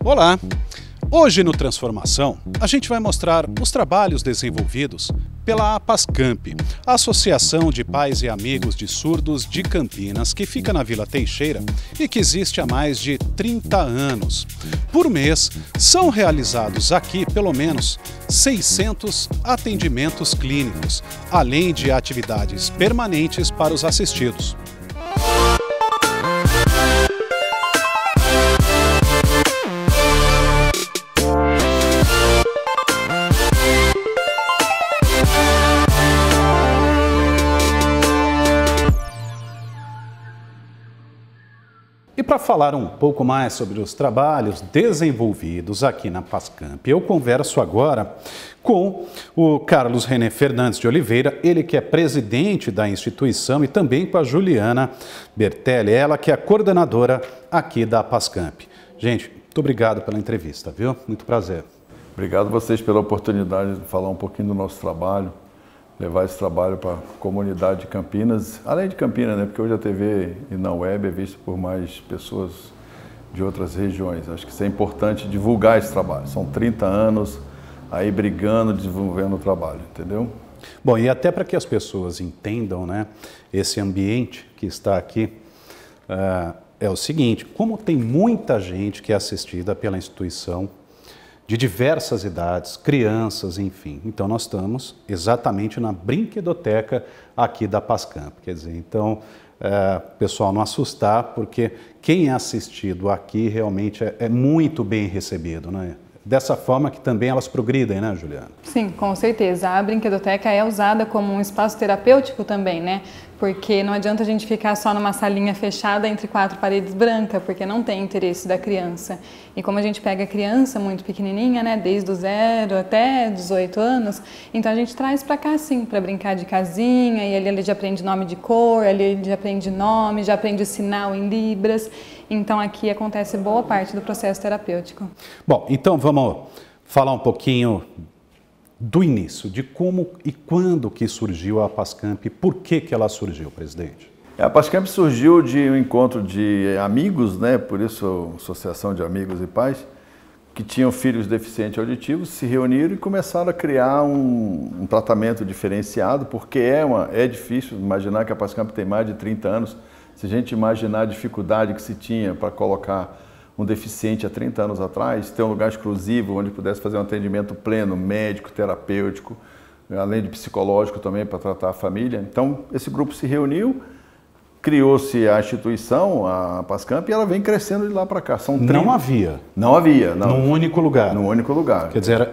Olá! Hoje no Transformação, a gente vai mostrar os trabalhos desenvolvidos pela APASCamp, a Associação de Pais e Amigos de Surdos de Campinas, que fica na Vila Teixeira e que existe há mais de 30 anos. Por mês, são realizados aqui pelo menos 600 atendimentos clínicos, além de atividades permanentes para os assistidos. E para falar um pouco mais sobre os trabalhos desenvolvidos aqui na APASCamp, eu converso agora com o Carlos René Fernandes de Oliveira, ele que é presidente da instituição, e também com a Juliana Bertelli, ela que é a coordenadora aqui da APASCamp. Gente, muito obrigado pela entrevista, viu? Muito prazer. Obrigado a vocês pela oportunidade de falar um pouquinho do nosso trabalho, levar esse trabalho para a comunidade de Campinas, além de Campinas, né? Porque hoje a TV e na web é vista por mais pessoas de outras regiões. Acho que isso é importante divulgar esse trabalho. São 30 anos aí brigando, desenvolvendo o trabalho, entendeu? Bom, e até para que as pessoas entendam, né, esse ambiente que está aqui, é o seguinte: como tem muita gente que é assistida pela instituição, de diversas idades, crianças, enfim. Então, nós estamos exatamente na brinquedoteca aqui da APASCamp. Quer dizer, então, pessoal, não assustar, porque quem é assistido aqui realmente é muito bem recebido, né? Dessa forma que também elas progridem, né, Juliana? Sim, com certeza. A brinquedoteca é usada como um espaço terapêutico também, né? Porque não adianta a gente ficar só numa salinha fechada entre quatro paredes brancas, porque não tem interesse da criança. E como a gente pega a criança muito pequenininha, né, desde o 0 até 18 anos, então a gente traz para cá, sim, para brincar de casinha, e ali ele já aprende nome de cor, ali ele já aprende nome, já aprende sinal em libras. Então aqui acontece boa parte do processo terapêutico. Bom, então vamos falar um pouquinho do início, de como e quando que surgiu a APASCamp, por que ela surgiu, presidente? A APASCamp surgiu de um encontro de amigos, né? Por isso Associação de Amigos e Pais, que tinham filhos deficientes auditivos, se reuniram e começaram a criar um tratamento diferenciado, porque é difícil imaginar que a APASCamp tem mais de 30 anos. Se a gente imaginar a dificuldade que se tinha para colocar um deficiente há 30 anos atrás, ter um lugar exclusivo onde pudesse fazer um atendimento pleno, médico, terapêutico, além de psicológico também para tratar a família. Então, esse grupo se reuniu, criou-se a instituição, a APASCamp, e ela vem crescendo de lá para cá. Não havia? Não havia. Não. Num único lugar? Num único lugar. Quer dizer,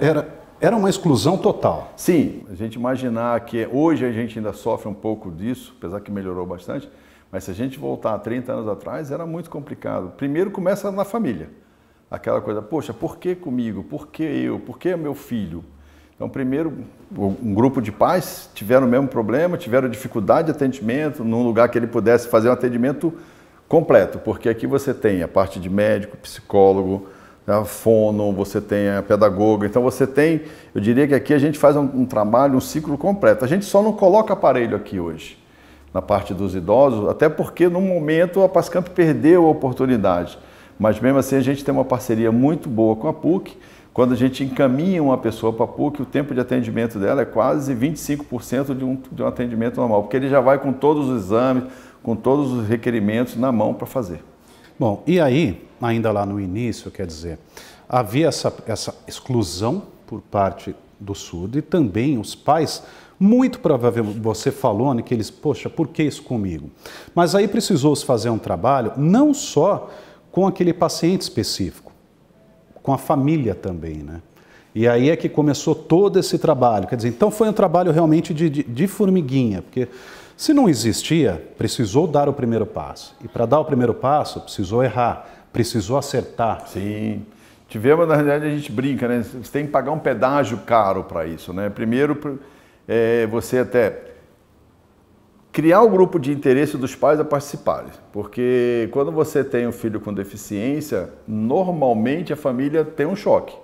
era uma exclusão total? Sim, a gente imaginar que hoje a gente ainda sofre um pouco disso, apesar que melhorou bastante, mas se a gente voltar a 30 anos atrás, era muito complicado. Primeiro começa na família. Aquela coisa, poxa, por que comigo? Por que eu? Por que meu filho? Então, primeiro, um grupo de pais tiveram o mesmo problema, tiveram dificuldade de atendimento, num lugar que ele pudesse fazer um atendimento completo. Porque aqui você tem a parte de médico, psicólogo, a fono, você tem a pedagoga. Então, você tem, eu diria que aqui a gente faz um trabalho, um ciclo completo. A gente só não coloca aparelho aqui hoje, na parte dos idosos, até porque no momento a APASCamp perdeu a oportunidade. Mas mesmo assim a gente tem uma parceria muito boa com a PUC. Quando a gente encaminha uma pessoa para a PUC, o tempo de atendimento dela é quase 25% de um atendimento normal, porque ele já vai com todos os exames, com todos os requerimentos na mão para fazer. Bom, e aí, ainda lá no início, quer dizer, havia essa exclusão por parte do surdo, e também os pais, muito provavelmente, você falou, né, que eles, poxa, por que isso comigo? Mas aí precisou-se fazer um trabalho, não só com aquele paciente específico, com a família também, né? E aí é que começou todo esse trabalho, quer dizer, então foi um trabalho realmente de formiguinha, porque se não existia, precisou dar o primeiro passo. E para dar o primeiro passo, precisou errar, precisou acertar. Sim. Tivemos, na realidade, a gente brinca, né? Você tem que pagar um pedágio caro para isso, né? Primeiro, você até criar o grupo de interesse dos pais a participarem. Porque quando você tem um filho com deficiência, normalmente a família tem um choque.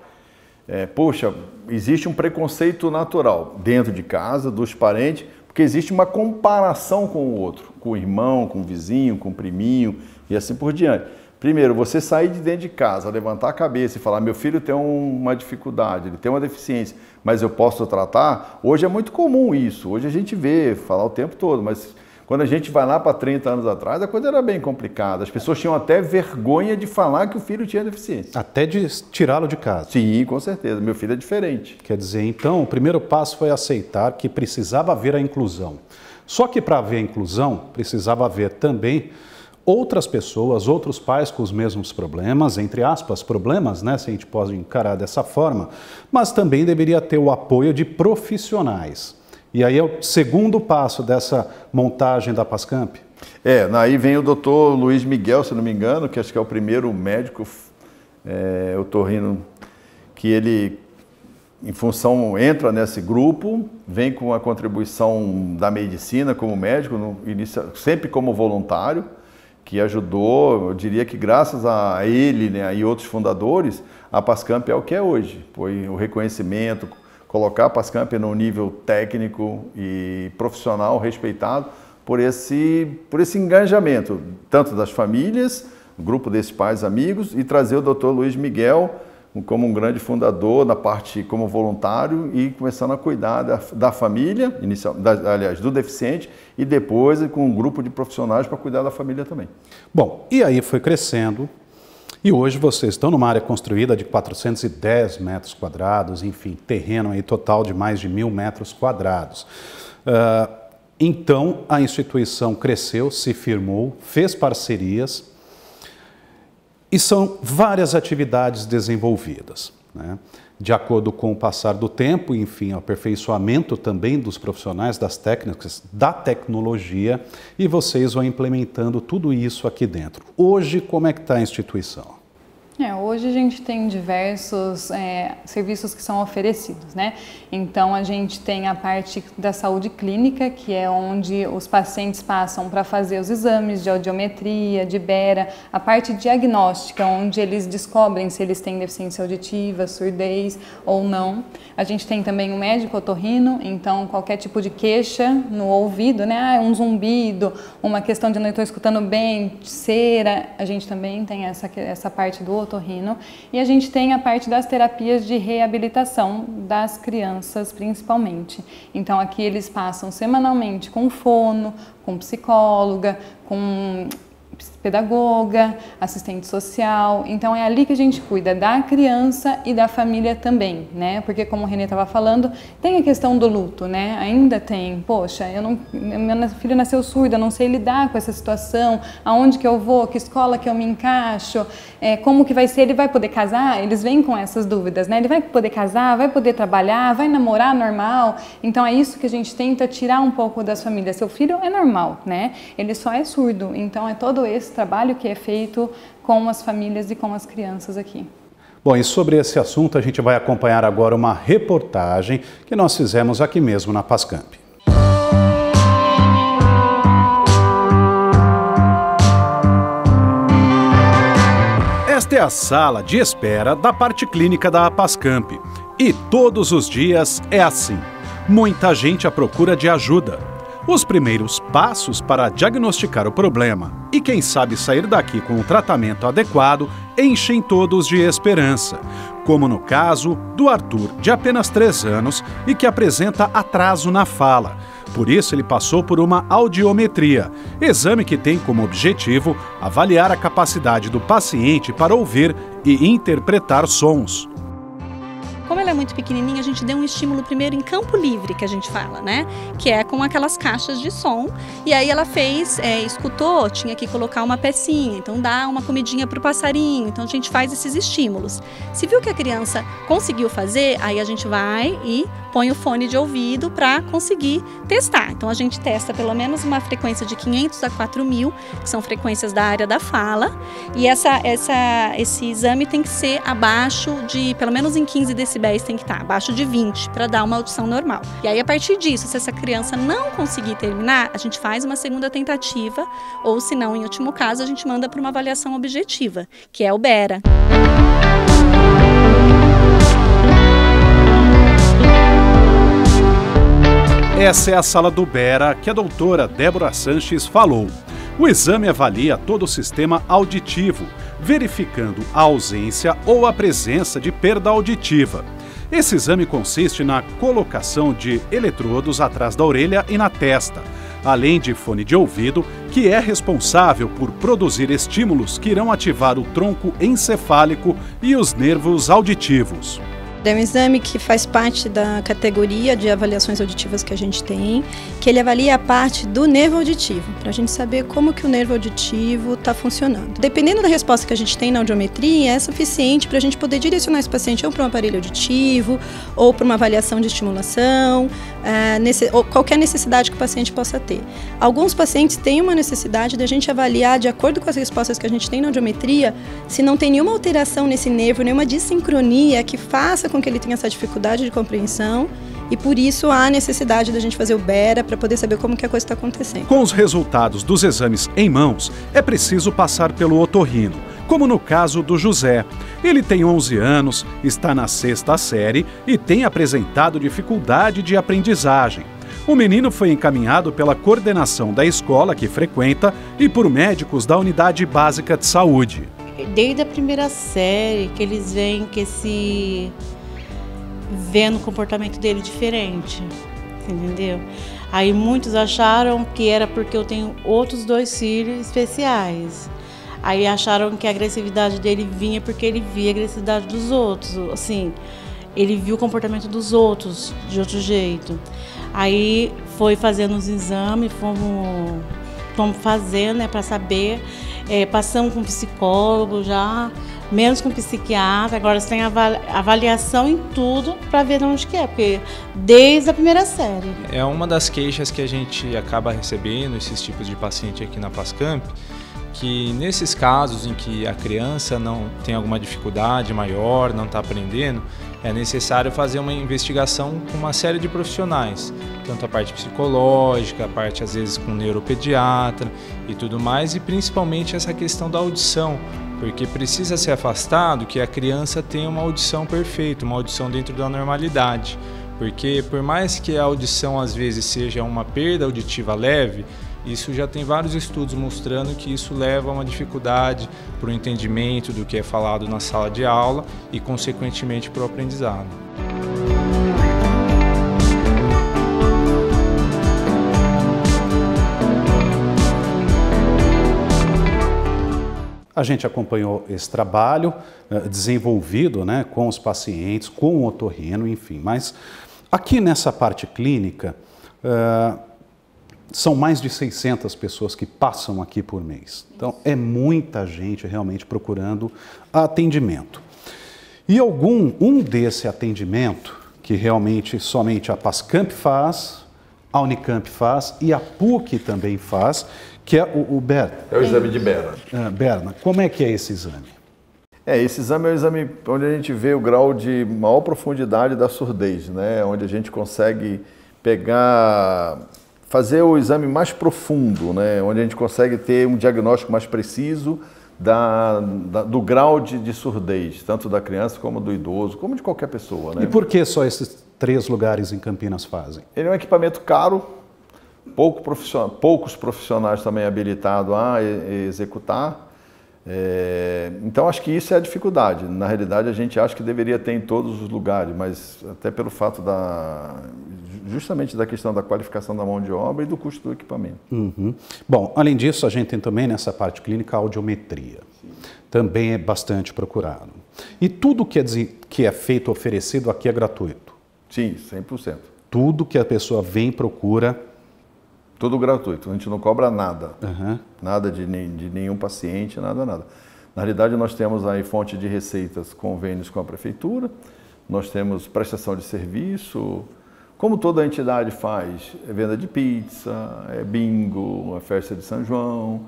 Poxa, existe um preconceito natural dentro de casa, dos parentes, porque existe uma comparação com o outro, com o irmão, com o vizinho, com o priminho e assim por diante. Primeiro, você sair de dentro de casa, levantar a cabeça e falar, meu filho tem uma dificuldade, ele tem uma deficiência, mas eu posso tratar? Hoje é muito comum isso, hoje a gente vê, falar o tempo todo, mas quando a gente vai lá para 30 anos atrás, a coisa era bem complicada. As pessoas tinham até vergonha de falar que o filho tinha deficiência. Até de tirá-lo de casa. Sim, com certeza. Meu filho é diferente. Quer dizer, então, o primeiro passo foi aceitar que precisava haver a inclusão. Só que para haver a inclusão, precisava haver também outras pessoas, outros pais com os mesmos problemas, entre aspas, problemas, né, se a gente pode encarar dessa forma, mas também deveria ter o apoio de profissionais. E aí é o segundo passo dessa montagem da PASCAMP? Aí vem o doutor Luiz Miguel, se não me engano, que acho que é o primeiro médico otorrino, que ele, em função, entra nesse grupo, vem com a contribuição da medicina como médico, sempre como voluntário, que ajudou, eu diria que graças a ele, né, e outros fundadores, a PASCAMP é o que é hoje. Foi o reconhecimento, colocar a PASCAMP no nível técnico e profissional respeitado por esse engajamento, tanto das famílias, o grupo desses pais amigos, e trazer o Dr. Luiz Miguel como um grande fundador, na parte como voluntário, e começando a cuidar da família, aliás, do deficiente, e depois com um grupo de profissionais para cuidar da família também. Bom, e aí foi crescendo. E hoje vocês estão numa área construída de 410 metros quadrados, enfim, terreno aí total de mais de 1.000 metros quadrados. Então, a instituição cresceu, se firmou, fez parcerias e são várias atividades desenvolvidas, né? De acordo com o passar do tempo, enfim, o aperfeiçoamento também dos profissionais, das técnicas, da tecnologia, e vocês vão implementando tudo isso aqui dentro. Hoje, como é que está a instituição? Hoje a gente tem diversos serviços que são oferecidos, né? Então a gente tem a parte da saúde clínica, que é onde os pacientes passam para fazer os exames de audiometria, de bera, a parte diagnóstica, onde eles descobrem se eles têm deficiência auditiva, surdez ou não. A gente tem também o médico otorrino, então qualquer tipo de queixa no ouvido, né? Um zumbido, uma questão de não estou escutando bem, cera, a gente também tem essa parte do otorrino, e a gente tem a parte das terapias de reabilitação das crianças principalmente. Então aqui eles passam semanalmente com fono, com psicóloga, com pedagoga, assistente social. Então é ali que a gente cuida da criança e da família também, né? Porque como o Renê estava falando, tem a questão do luto, né? Ainda tem, poxa, minha filha nasceu surda, eu não sei lidar com essa situação, aonde que eu vou, que escola que eu me encaixo, como que vai ser, ele vai poder casar? Eles vêm com essas dúvidas, né? Ele vai poder casar, vai poder trabalhar, vai namorar normal? Então é isso que a gente tenta tirar um pouco das famílias. Seu filho é normal, né? Ele só é surdo, então é todo esse trabalho que é feito com as famílias e com as crianças aqui. Bom, e sobre esse assunto a gente vai acompanhar agora uma reportagem que nós fizemos aqui mesmo na PASCAMP. Esta é a sala de espera da parte clínica da PASCAMP. E todos os dias é assim. Muita gente à procura de ajuda. Os primeiros passos para diagnosticar o problema e, quem sabe, sair daqui com o tratamento adequado enchem todos de esperança, como no caso do Arthur, de apenas 3 anos e que apresenta atraso na fala. Por isso, ele passou por uma audiometria, exame que tem como objetivo avaliar a capacidade do paciente para ouvir e interpretar sons. Como ela é muito pequenininha, a gente deu um estímulo primeiro em campo livre, que a gente fala, né? Que é com aquelas caixas de som. E aí ela fez, escutou, tinha que colocar uma pecinha, então dá uma comidinha para o passarinho. Então a gente faz esses estímulos. Se viu que a criança conseguiu fazer, aí a gente vai e põe o fone de ouvido para conseguir testar. Então a gente testa pelo menos uma frequência de 500 a 4.000, que são frequências da área da fala. E esse exame tem que ser abaixo de, pelo menos em 15 decibéis tem que estar, abaixo de 20, para dar uma audição normal. E aí a partir disso, se essa criança não conseguir terminar, a gente faz uma segunda tentativa, ou se não, em último caso, a gente manda para uma avaliação objetiva, que é o BERA. Essa é a sala do Bera que a doutora Débora Sanches falou. O exame avalia todo o sistema auditivo, verificando a ausência ou a presença de perda auditiva. Esse exame consiste na colocação de eletrodos atrás da orelha e na testa, além de fone de ouvido, que é responsável por produzir estímulos que irão ativar o tronco encefálico e os nervos auditivos. É um exame que faz parte da categoria de avaliações auditivas que a gente tem, que ele avalia a parte do nervo auditivo, para a gente saber como que o nervo auditivo está funcionando. Dependendo da resposta que a gente tem na audiometria, é suficiente para a gente poder direcionar esse paciente ou para um aparelho auditivo, ou para uma avaliação de estimulação, ou qualquer necessidade que o paciente possa ter. Alguns pacientes têm uma necessidade de a gente avaliar, de acordo com as respostas que a gente tem na audiometria, se não tem nenhuma alteração nesse nervo, nenhuma dissincronia que faça com que ele tenha essa dificuldade de compreensão, e por isso há necessidade da gente fazer o Bera para poder saber como que a coisa está acontecendo. Com os resultados dos exames em mãos, é preciso passar pelo otorrino, como no caso do José. Ele tem 11 anos, está na 6ª série e tem apresentado dificuldade de aprendizagem. O menino foi encaminhado pela coordenação da escola que frequenta e por médicos da Unidade Básica de Saúde. Desde a 1ª série que eles veem que vendo o comportamento dele diferente, entendeu? Aí muitos acharam que era porque eu tenho outros 2 filhos especiais. Aí acharam que a agressividade dele vinha porque ele via a agressividade dos outros, assim, ele viu o comportamento dos outros de outro jeito. Aí foi fazendo os exames, fomos fazendo, né, para saber, passamos com psicólogo já, menos com psiquiatra, agora você tem avaliação em tudo para ver de onde que é, porque desde a 1ª série. É uma das queixas que a gente acaba recebendo, esses tipos de paciente aqui na Pascamp, que nesses casos em que a criança não tem alguma dificuldade maior, não está aprendendo, é necessário fazer uma investigação com uma série de profissionais, tanto a parte psicológica, a parte às vezes com neuropediatra e tudo mais, e principalmente essa questão da audição, porque precisa ser afastado que a criança tenha uma audição perfeita, uma audição dentro da normalidade, porque por mais que a audição às vezes seja uma perda auditiva leve, isso já tem vários estudos mostrando que isso leva a uma dificuldade para o entendimento do que é falado na sala de aula e, consequentemente, para o aprendizado. A gente acompanhou esse trabalho desenvolvido, né, com os pacientes, com o otorrino, enfim. Mas aqui nessa parte clínica, são mais de 600 pessoas que passam aqui por mês. Então, é muita gente realmente procurando atendimento. E um desse atendimento, que realmente somente a Pascamp faz, a Unicamp faz e a PUC também faz, que é o Berna. É o exame de Berna. Berna, como é que é esse exame? Esse exame é o exame onde a gente vê o grau de maior profundidade da surdez, né? Onde a gente consegue fazer o exame mais profundo, né? Onde a gente consegue ter um diagnóstico mais preciso do grau de surdez, tanto da criança como do idoso, como de qualquer pessoa, né? E por que só esses 3 lugares em Campinas fazem? Ele é um equipamento caro, poucos profissionais também habilitados a executar. Então acho que isso é a dificuldade. Na realidade a gente acha que deveria ter em todos os lugares, mas até pelo fato justamente da questão da qualificação da mão de obra e do custo do equipamento. Uhum. Bom, além disso a gente tem também nessa parte clínica a audiometria. Sim. Também é bastante procurado. E tudo que é feito, oferecido aqui é gratuito? Sim, 100%. Tudo que a pessoa vem e procura? Tudo gratuito, a gente não cobra nada. Uhum. Nada de nenhum paciente, nada. Na realidade, nós temos aí fonte de receitas, convênios com a prefeitura, nós temos prestação de serviço, como toda entidade faz, venda de pizza, bingo, a festa de São João,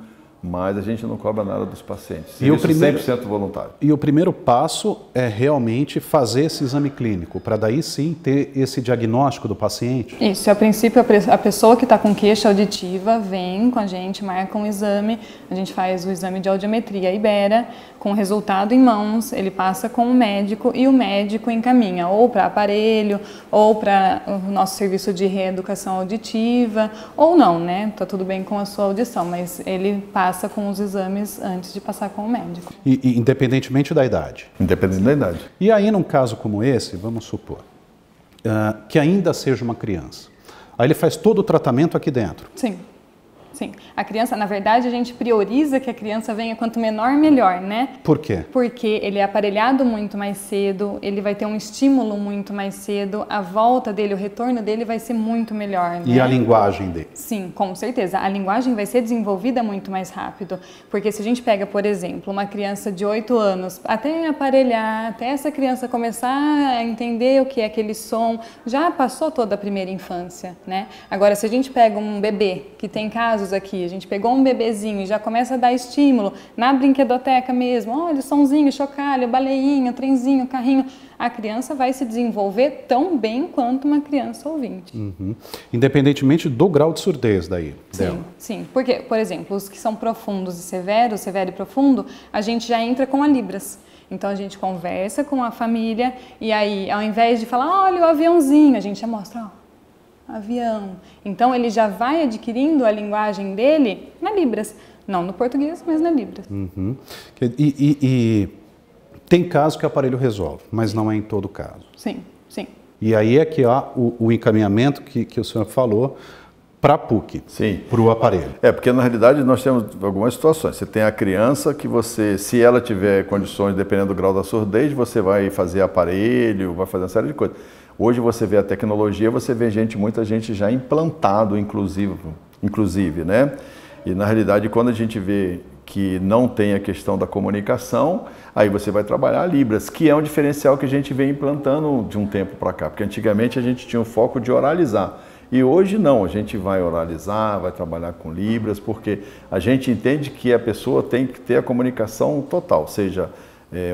mas a gente não cobra nada dos pacientes. E o primeiro 100% voluntário. E o primeiro passo é realmente fazer esse exame clínico, para daí sim ter esse diagnóstico do paciente? Isso, a princípio a pessoa que está com queixa auditiva vem com a gente, marca um exame, a gente faz o exame de audiometria Ibera, com o resultado em mãos, ele passa com o médico e o médico encaminha ou para aparelho, ou para o nosso serviço de reeducação auditiva, ou não, né? Tá tudo bem com a sua audição, mas ele passa com os exames antes de passar com o médico. E independentemente da idade? Independente da idade. E aí, num caso como esse, vamos supor, que ainda seja uma criança, aí ele faz todo o tratamento aqui dentro? Sim. Sim. A criança, na verdade, a gente prioriza que a criança venha quanto menor, melhor, né? Por quê? Porque ele é aparelhado muito mais cedo, ele vai ter um estímulo muito mais cedo, a volta dele, o retorno dele vai ser muito melhor, né? E a linguagem dele? Sim, com certeza. A linguagem vai ser desenvolvida muito mais rápido. Porque se a gente pega, por exemplo, uma criança de 8 anos, até aparelhar, até essa criança começar a entender o que é aquele som, já passou toda a primeira infância, né? Agora, se a gente pega um bebê, que tem casos aqui, a gente pegou um bebezinho e já começa a dar estímulo na brinquedoteca mesmo, olha o sonzinho, chocalho, baleinha, trenzinho, carrinho, a criança vai se desenvolver tão bem quanto uma criança ouvinte. Uhum. Independentemente do grau de surdez daí? Sim, sim, porque, por exemplo, os que são profundos e severos, severo e profundo, a gente já entra com a Libras. Então a gente conversa com a família e aí, ao invés de falar, olha o aviãozinho, a gente já mostra, ó, avião. Então ele já vai adquirindo a linguagem dele na Libras. Não no português, mas na Libras. Uhum. E tem caso que o aparelho resolve, mas não é em todo caso. Sim, sim. E aí é que há o encaminhamento que o senhor falou para a PUC, para o aparelho. Porque na realidade nós temos algumas situações. Você tem a criança que você, se ela tiver condições, dependendo do grau da surdez, você vai fazer aparelho, vai fazer uma série de coisas. Hoje você vê a tecnologia, você vê muita gente já implantado, inclusive, né? E na realidade, quando a gente vê que não tem a questão da comunicação, aí você vai trabalhar a Libras, que é um diferencial que a gente vem implantando de um tempo para cá, porque antigamente a gente tinha o foco de oralizar. E hoje não, a gente vai oralizar, vai trabalhar com Libras, porque a gente entende que a pessoa tem que ter a comunicação total, seja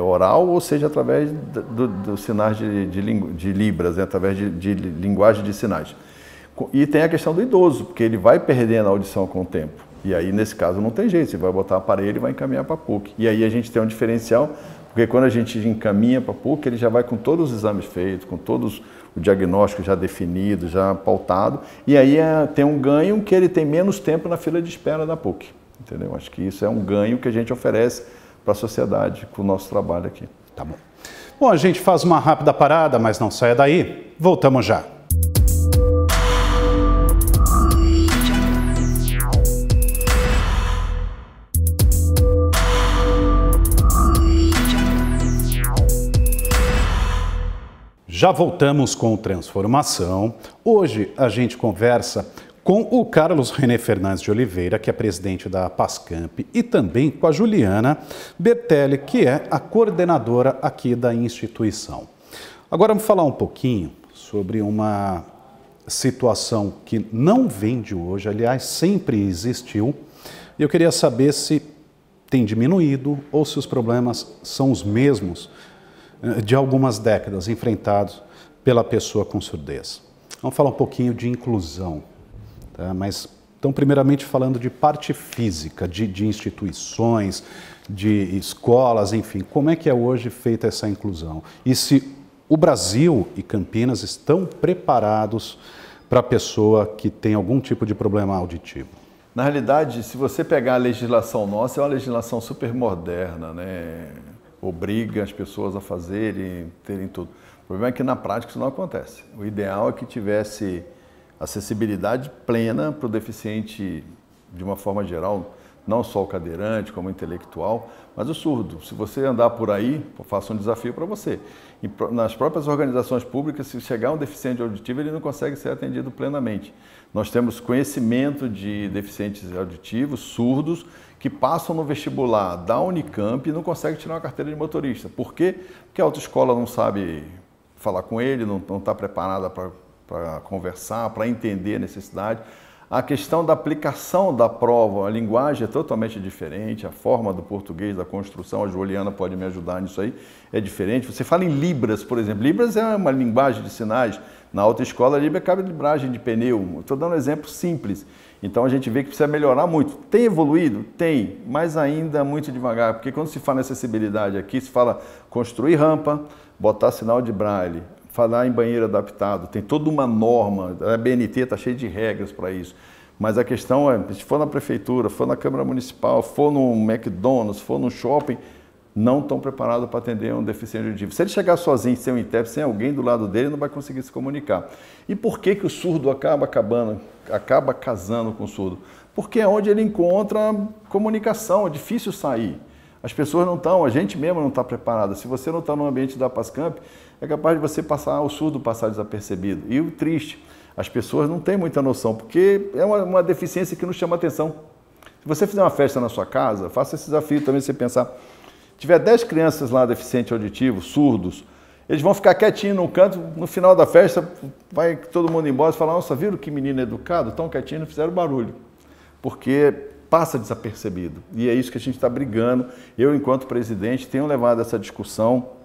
oral ou seja através dos sinais de Libras, né? Através de linguagem de sinais. E tem a questão do idoso, porque ele vai perdendo a audição com o tempo. E aí, nesse caso, não tem jeito, você vai botar o aparelho e vai encaminhar para a PUC. E aí a gente tem um diferencial, porque quando a gente encaminha para a PUC, ele já vai com todos os exames feitos, com todos o diagnóstico já definido, já pautado. E aí tem um ganho que ele tem menos tempo na fila de espera da PUC. Entendeu? Acho que isso é um ganho que a gente oferece para a sociedade com o nosso trabalho aqui. Tá bom. Bom, a gente faz uma rápida parada, mas não saia daí. Voltamos já. Já voltamos com o Transformação. Hoje a gente conversa com o Carlos René Fernandes de Oliveira, que é presidente da PASCAMP, e também com a Juliana Bertelli, que é a coordenadora aqui da instituição. Agora vamos falar um pouquinho sobre uma situação que não vem de hoje, aliás, sempre existiu. E eu queria saber se tem diminuído ou se os problemas são os mesmos de algumas décadas enfrentados pela pessoa com surdez. Vamos falar um pouquinho de inclusão. Tá? Mas, então, primeiramente falando de parte física, de instituições, de escolas, enfim, como é que é hoje feita essa inclusão? E se o Brasil e Campinas estão preparados para a pessoa que tem algum tipo de problema auditivo? Na realidade, se você pegar a legislação nossa, é uma legislação super moderna, né? Obriga as pessoas a fazerem, terem tudo. O problema é que na prática isso não acontece. O ideal é que tivesse acessibilidade plena para o deficiente de uma forma geral, não só o cadeirante, como o intelectual, mas o surdo. Se você andar por aí, faça um desafio para você. E nas próprias organizações públicas, se chegar um deficiente auditivo, ele não consegue ser atendido plenamente. Nós temos conhecimento de deficientes auditivos, surdos, que passam no vestibular da Unicamp e não conseguem tirar uma carteira de motorista. Por quê? Porque a autoescola não sabe falar com ele, não está preparada para conversar, para entender a necessidade. A questão da aplicação da prova, a linguagem é totalmente diferente, a forma do português, da construção, a Juliana pode me ajudar nisso aí, é diferente. Você fala em Libras, por exemplo. Libras é uma linguagem de sinais. Na autoescola, Libras é calibragem de pneu. Estou dando um exemplo simples. Então a gente vê que precisa melhorar muito. Tem evoluído? Tem, mas ainda muito devagar, porque quando se fala em acessibilidade aqui, se fala construir rampa, botar sinal de braille, falar em banheiro adaptado, tem toda uma norma, a BNT está cheia de regras para isso. Mas a questão é, se for na prefeitura, for na Câmara Municipal, for no McDonald's, for no shopping, não estão preparados para atender um deficiente auditivo. Se ele chegar sozinho, sem um intérprete, sem alguém do lado dele, não vai conseguir se comunicar. E por que o surdo acaba casando com o surdo? Porque é onde ele encontra comunicação, é difícil sair. As pessoas não estão, a gente mesmo não está preparada. Se você não está no ambiente da PASCAMP, é capaz de você passar, o surdo passar desapercebido. E o triste, as pessoas não têm muita noção, porque é uma deficiência que nos chama atenção. Se você fizer uma festa na sua casa, faça esse desafio também, você pensar, tiver 10 crianças lá deficientes auditivos, surdos, eles vão ficar quietinhos num canto, no final da festa vai todo mundo embora e falar, nossa, viram que menino educado? Tão quietinho, não fizeram barulho. Porque passa desapercebido. E é isso que a gente está brigando. Eu, enquanto presidente, tenho levado essa discussão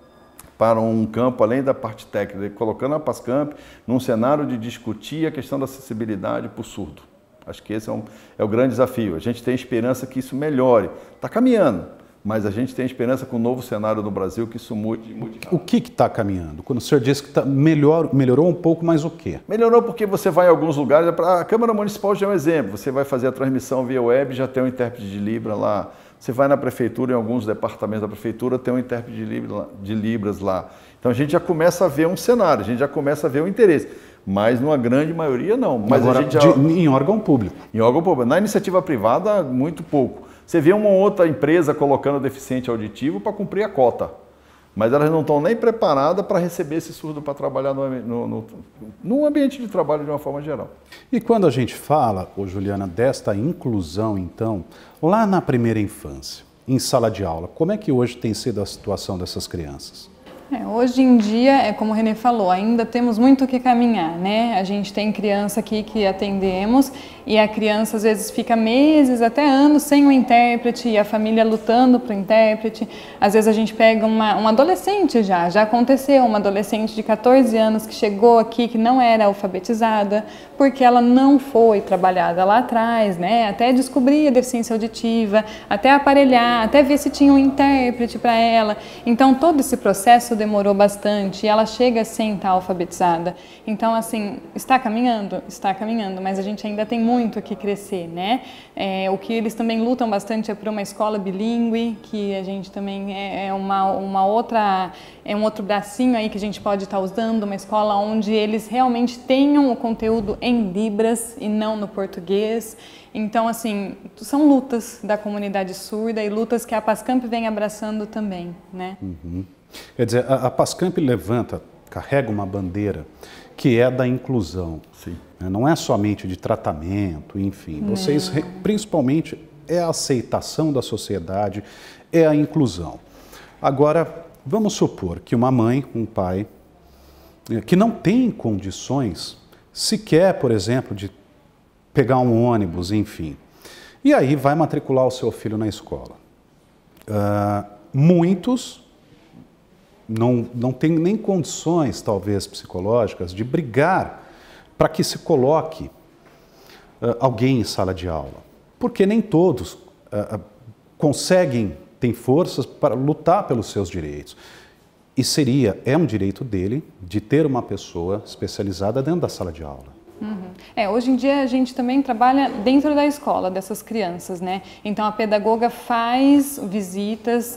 para um campo além da parte técnica, colocando a PASCAMP num cenário de discutir a questão da acessibilidade para o surdo. Acho que esse é o grande desafio. A gente tem esperança que isso melhore. Está caminhando, mas a gente tem esperança com o novo cenário no Brasil que isso mude. O que está caminhando? Quando o senhor disse que melhorou um pouco, mas o quê? Melhorou porque você vai em alguns lugares, a Câmara Municipal já é um exemplo, você vai fazer a transmissão via web, já tem um intérprete de Libra lá. Você vai na prefeitura, em alguns departamentos da prefeitura, tem um intérprete de Libras lá. Então a gente já começa a ver um cenário, a gente já começa a ver um interesse. Mas numa grande maioria não. Mas agora, a gente já... em órgão público. Em órgão público. Na iniciativa privada, muito pouco. Você vê uma outra empresa colocando deficiente auditivo para cumprir a cota. Mas elas não estão nem preparadas para receber esse surdo para trabalhar no ambiente de trabalho de uma forma geral. E quando a gente fala, Juliana, desta inclusão, então, lá na primeira infância, em sala de aula, como é que hoje tem sido a situação dessas crianças? Hoje em dia, como o Renê falou, ainda temos muito o que caminhar, né? A gente tem criança aqui que atendemos e a criança às vezes fica meses, até anos sem um intérprete e a família lutando para o intérprete. Às vezes a gente pega uma adolescente já aconteceu, uma adolescente de 14 anos que chegou aqui que não era alfabetizada porque ela não foi trabalhada lá atrás, né? Até descobrir a deficiência auditiva, até aparelhar, até ver se tinha um intérprete para ela. Então todo esse processo demorou bastante e ela chega sem estar alfabetizada. Então, assim, está caminhando, mas a gente ainda tem muito o que crescer, né? O que eles também lutam bastante é por uma escola bilíngue, que a gente também é um outro bracinho aí que a gente pode estar usando, uma escola onde eles realmente tenham o conteúdo em Libras e não no português. Então, assim, são lutas da comunidade surda e lutas que a PASCAMP vem abraçando também, né? Uhum. Quer dizer, a PASCAMP carrega uma bandeira que é da inclusão. Sim. Não é somente de tratamento, enfim. Não. Vocês, principalmente, é a aceitação da sociedade, é a inclusão. Agora, vamos supor que uma mãe, um pai, que não tem condições sequer, por exemplo, de pegar um ônibus, enfim. E aí vai matricular o seu filho na escola. Muitos não têm nem condições, talvez, psicológicas, de brigar para que se coloque alguém em sala de aula. Porque nem todos conseguem, têm forças para lutar pelos seus direitos. E é um direito dele de ter uma pessoa especializada dentro da sala de aula. Uhum. Hoje em dia a gente também trabalha dentro da escola dessas crianças, né? Então a pedagoga faz visitas,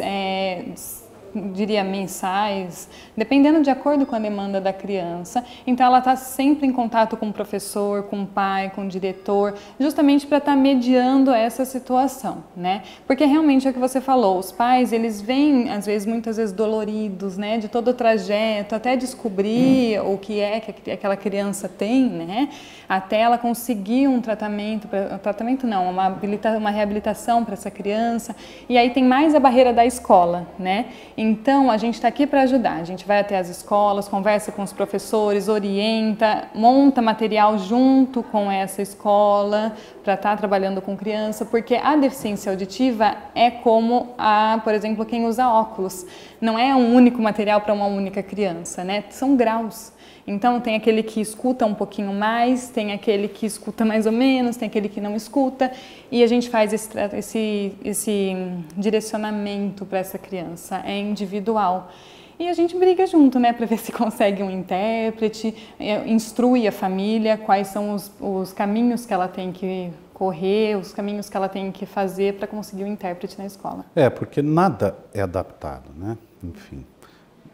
diria mensais, dependendo de acordo com a demanda da criança. Então ela está sempre em contato com o professor, com o pai, com o diretor, justamente para estar mediando essa situação, né? Porque realmente é o que você falou, os pais, eles vêm, muitas vezes doloridos, né? De todo o trajeto, até descobrir o que é que aquela criança tem, né? Até ela conseguir um uma reabilitação para essa criança. E aí tem mais a barreira da escola, né? Então, a gente está aqui para ajudar. A gente vai até as escolas, conversa com os professores, orienta, monta material junto com essa escola para estar trabalhando com criança, porque a deficiência auditiva é como, por exemplo, quem usa óculos. Não é um único material para uma única criança, né? São graus. Então, tem aquele que escuta um pouquinho mais, tem aquele que escuta mais ou menos, tem aquele que não escuta, e a gente faz esse direcionamento para essa criança, é individual. E a gente briga junto, né, para ver se consegue um intérprete, instrui a família quais são os caminhos que ela tem que correr, os caminhos que ela tem que fazer para conseguir um intérprete na escola. Porque nada é adaptado, né? Enfim.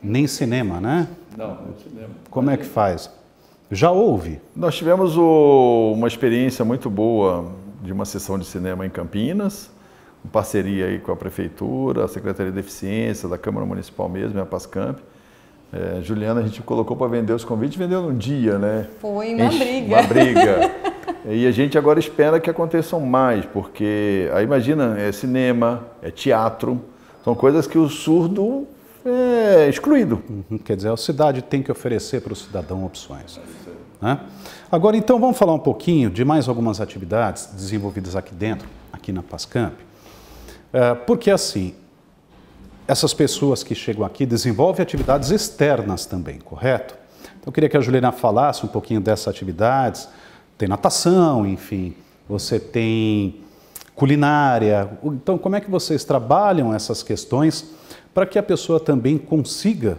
Nem cinema, né? Não, nem cinema. Como é que faz? Já houve? Nós tivemos uma experiência muito boa de uma sessão de cinema em Campinas, em parceria aí com a Prefeitura, a Secretaria de Deficiência, da Câmara Municipal mesmo, e a Pascamp. Juliana, a gente colocou para vender os convites, vendeu num dia, né? Foi uma briga. Uma briga. E a gente agora espera que aconteçam mais, porque, aí imagina, é cinema, é teatro, são coisas que o surdo é excluído. Quer dizer, a cidade tem que oferecer para o cidadão opções. Né? Agora, então, vamos falar um pouquinho de mais algumas atividades desenvolvidas aqui dentro, aqui na Pascamp. Porque, assim, essas pessoas que chegam aqui desenvolvem atividades externas também, correto? Então, eu queria que a Juliana falasse um pouquinho dessas atividades. Tem natação, enfim, você tem culinária. Então, como é que vocês trabalham essas questões para que a pessoa também consiga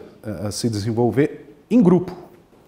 se desenvolver em grupo?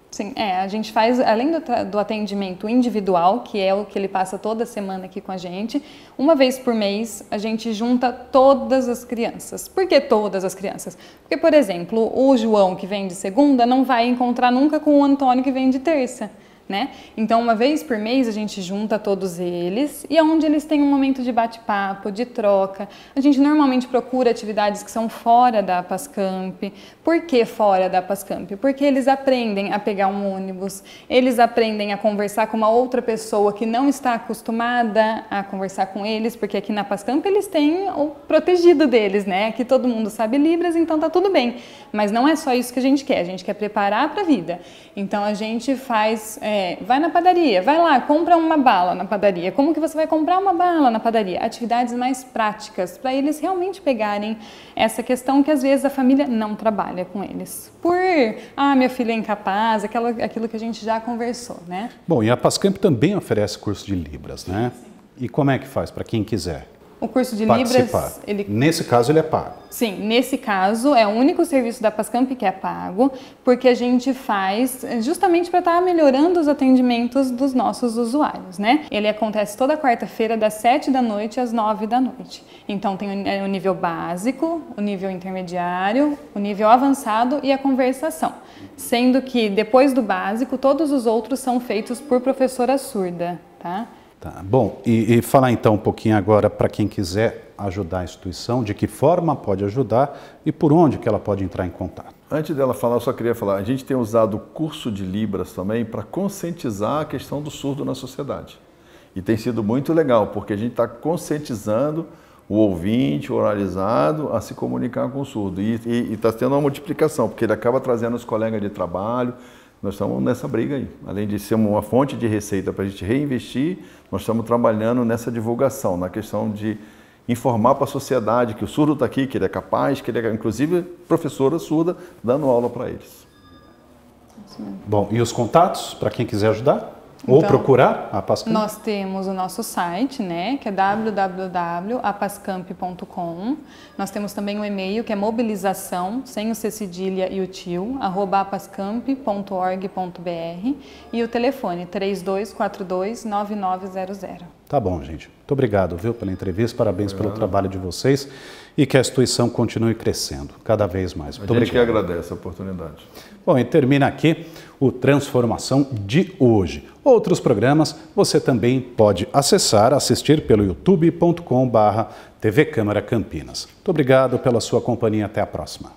Sim, a gente faz, além do atendimento individual, que é o que ele passa toda semana aqui com a gente, uma vez por mês a gente junta todas as crianças. Por que todas as crianças? Porque, por exemplo, o João que vem de segunda não vai encontrar nunca com o Antônio que vem de terça. Né? Então, uma vez por mês a gente junta todos eles e é onde eles têm um momento de bate-papo, de troca. A gente normalmente procura atividades que são fora da Pascamp. Por que fora da Pascamp? Porque eles aprendem a pegar um ônibus, eles aprendem a conversar com uma outra pessoa que não está acostumada a conversar com eles, porque aqui na Pascamp eles têm o protegido deles, né? Aqui todo mundo sabe Libras, então tá tudo bem. Mas não é só isso que a gente quer preparar para a vida. Então a gente faz... vai na padaria, vai lá, compra uma bala na padaria. Como que você vai comprar uma bala na padaria? Atividades mais práticas, para eles realmente pegarem essa questão que às vezes a família não trabalha com eles. Meu filho é incapaz, aquilo que a gente já conversou, né? Bom, e a Pascamp também oferece curso de Libras, né? Sim. E como é que faz para quem quiser? O curso de participar? Libras... Nesse caso, ele é pago? Sim, nesse caso é o único serviço da Pascamp que é pago, porque a gente faz justamente para estar melhorando os atendimentos dos nossos usuários, né? Ele acontece toda quarta-feira, das 7 da noite às 9 da noite. Então tem o nível básico, o nível intermediário, o nível avançado e a conversação. Sendo que depois do básico, todos os outros são feitos por professora surda, tá? Tá, bom, e falar então um pouquinho agora para quem quiser ajudar a instituição, de que forma pode ajudar e por onde que ela pode entrar em contato. Antes dela falar, eu só queria falar, a gente tem usado o curso de Libras também para conscientizar a questão do surdo na sociedade. E tem sido muito legal, porque a gente está conscientizando o ouvinte, o oralizado, a se comunicar com o surdo. E está tendo uma multiplicação, porque ele acaba trazendo os colegas de trabalho. Nós estamos nessa briga aí. Além de ser uma fonte de receita para a gente reinvestir, nós estamos trabalhando nessa divulgação, na questão de informar para a sociedade que o surdo está aqui, que ele é capaz, que ele é, inclusive, professora surda, dando aula para eles. Bom, e os contatos para quem quiser ajudar? Ou então, procurar a Pascamp? Nós temos o nosso site, né, que é www.apascamp.com. Nós temos também um e-mail que é mobilização, sem o C cedilha e o tio, @apascamp.org.br e o telefone 3242-9900. Tá bom, gente. Muito obrigado, viu, pela entrevista, parabéns pelo trabalho de vocês e que a instituição continue crescendo cada vez mais. Muito obrigado. A gente que agradece a oportunidade. Bom, e termina aqui o Transformação de hoje. Outros programas você também pode assistir pelo youtube.com/TV Câmara Campinas. Muito obrigado pela sua companhia. Até a próxima.